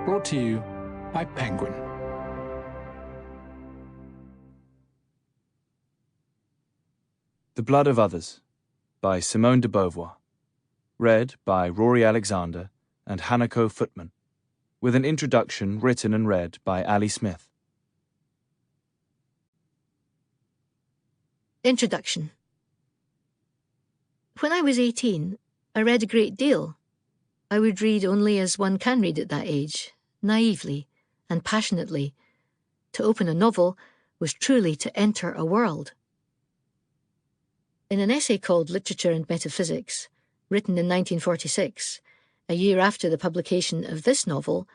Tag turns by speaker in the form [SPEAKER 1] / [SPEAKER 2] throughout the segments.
[SPEAKER 1] Brought to you by Penguin.
[SPEAKER 2] The Blood of Others by Simone de Beauvoir. Read by Rory Alexander and Hanako Footman, with an introduction written and read by Ali Smith.
[SPEAKER 3] Introduction. When I was 18, I read a great deal. I would read only as one can read at that age, naively and passionately. To open a novel was truly to enter a world. In an essay called Literature and Metaphysics, written in 1946, a year after the publication of this novel,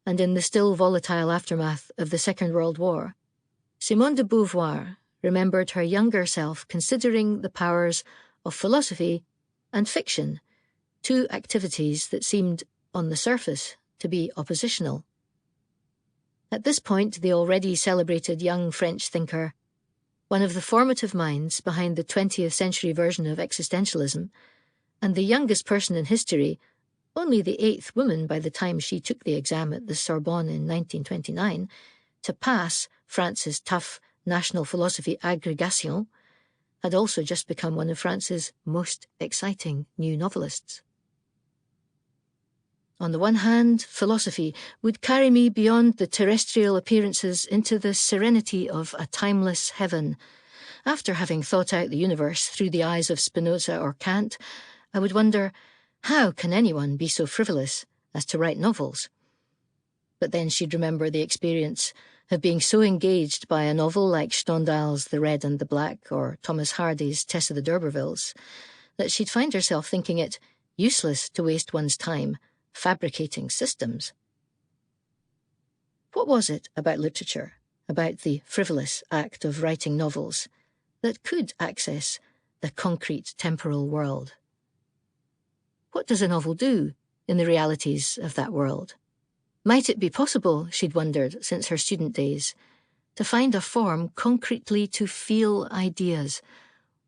[SPEAKER 3] and in the still volatile aftermath of the Second World War, Simone de Beauvoir remembered her younger self considering the powers of philosophy and fiction, two activities that seemed, on the surface, to be oppositional. At this point, the already celebrated young French thinker, one of the formative minds behind the 20th century version of existentialism, and the youngest person in history, only the 8th woman by the time she took the exam at the Sorbonne in 1929, to pass France's tough national philosophy agrégation, had also just become one of France's most exciting new novelists. On the one hand, philosophy would carry me beyond the terrestrial appearances into the serenity of a timeless heaven. After having thought out the universe through the eyes of Spinoza or Kant, I would wonder, how can anyone be so frivolous as to write novels? But then she'd remember the experience of being so engaged by a novel like Stendhal's The Red and the Black or Thomas Hardy's Tess of the D'Urbervilles that she'd find herself thinking it useless to waste one's time fabricating systems. What was it about literature, about the frivolous act of writing novels, that could access the concrete temporal world? What does a novel do in the realities of that world? Might it be possible, she'd wondered since her student days, to find a form concretely to feel ideas,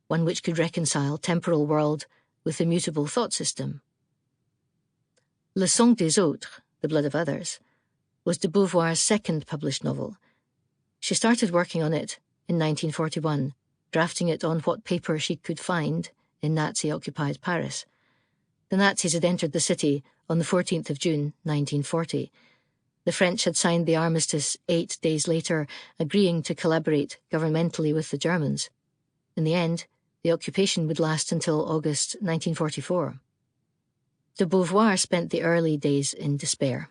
[SPEAKER 3] one which could reconcile temporal world with the mutable thought system? Le Sang des Autres, The Blood of Others, was de Beauvoir's second published novel. She started working on it in 1941, drafting it on what paper she could find in Nazi-occupied Paris. The Nazis had entered the city on the 14th of June, 1940. The French had signed the armistice 8 days later, agreeing to collaborate governmentally with the Germans. In the end, the occupation would last until August 1944. De Beauvoir spent the early days in despair.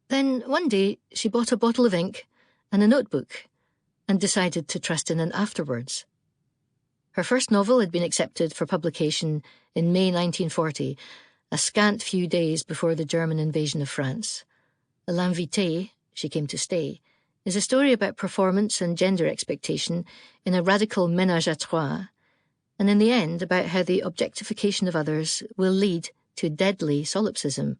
[SPEAKER 3] Then, one day, she bought a bottle of ink and a notebook and decided to trust in an afterwards. Her first novel had been accepted for publication in May 1940, a scant few days before the German invasion of France. L'Invité, She Came to Stay, is a story about performance and gender expectation in a radical ménage à trois, and in the end about how the objectification of others will lead to deadly solipsism,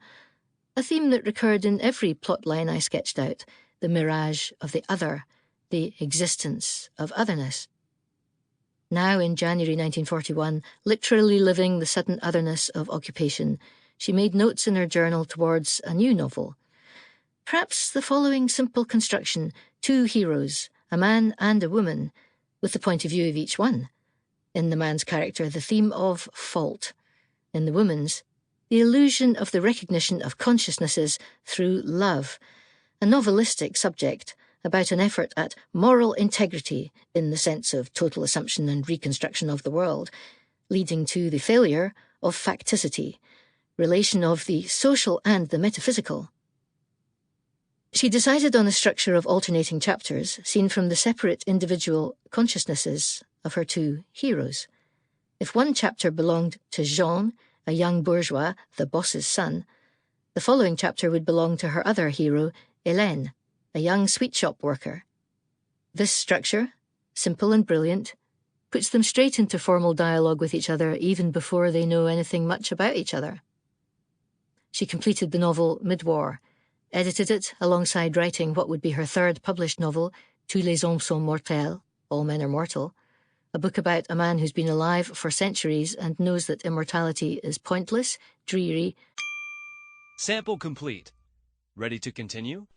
[SPEAKER 3] a theme that recurred in every plotline I sketched out, the mirage of the other, the existence of otherness. Now, in January 1941, literally living the sudden otherness of occupation, she made notes in her journal towards a new novel. Perhaps the following simple construction, 2 heroes, a man and a woman, with the point of view of each one. In the man's character, the theme of fault. In the woman's, the illusion of the recognition of consciousnesses through love, a novelistic subject about an effort at moral integrity in the sense of total assumption and reconstruction of the world, leading to the failure of facticity, relation of the social and the metaphysical. She decided on a structure of alternating chapters seen from the separate individual consciousnesses of her 2 heroes. If one chapter belonged to Jean, a young bourgeois, the boss's son, the following chapter would belong to her other hero, Hélène, a young sweet shop worker. This structure, simple and brilliant, puts them straight into formal dialogue with each other even before they know anything much about each other. She completed the novel mid-war, edited it alongside writing what would be her 3rd published novel, Tous les hommes sont mortels, All Men Are Mortal, a book about a man who's been alive for centuries and knows that immortality is pointless, dreary.
[SPEAKER 4] Sample complete. Ready to continue?